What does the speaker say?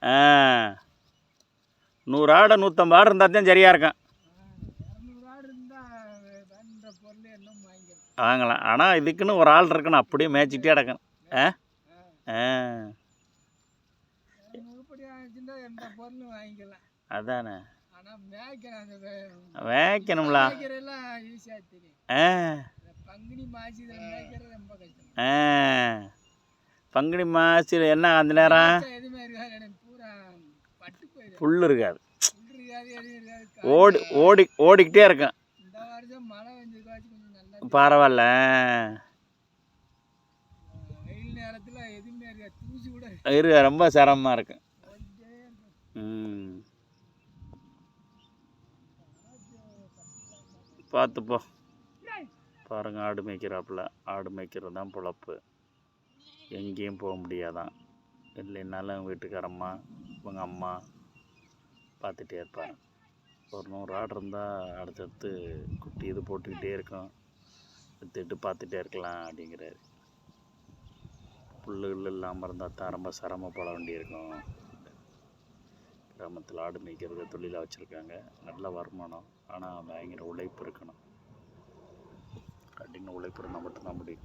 ஆ 100 ஆடு 150 ஆடு இருந்தால் தான் சரியாக இருக்கும். வாங்கலாம். ஆனால் இதுக்குன்னு ஒரு ஆள் இருக்கணும், அப்படியே மேய்ச்சிக்கிட்டே கிடக்கணும். ஆ ஆ அதானே மேய்க்கணும்ல. ஆ ஆ பங்குனி மாதம் என்ன அந்த நேரம் புல் இருக்காது, ஓடிக்கிட்டே இருக்கும். பரவாயில்ல. ரொம்ப சிரமமாக இருக்கு. பார்த்துப்போ பாருங்க. ஆடு மேய்க்கிறாப்புல. ஆடு மேய்க்கிறது தான் பொழப்பு. எங்கேயும் போக முடியாதான். இல்லைன்னாலும் வீட்டுக்காரம்மா இவங்க அம்மா பார்த்துட்டே இருப்பாங்க. ஒரு 100 ஆடு இருந்தால் அடுத்தடுத்து குட்டி இது போட்டுக்கிட்டே இருக்கும், எடுத்துக்கிட்டு பார்த்துட்டே இருக்கலாம் அப்படிங்கிறாரு. புல்லுகள் இல்லாமல் இருந்தால் தான் ரொம்ப சிரமப்பட வேண்டியிருக்கும். கிராமத்தில் ஆடு மேய்க்கிறது தொழிலாக வச்சுருக்காங்க. நல்ல வருமானம். ஆனால் பயங்கர உழைப்பு இருக்கணும். கடின உழைப்பு இருந்தால் மட்டும்தான் முடியும்.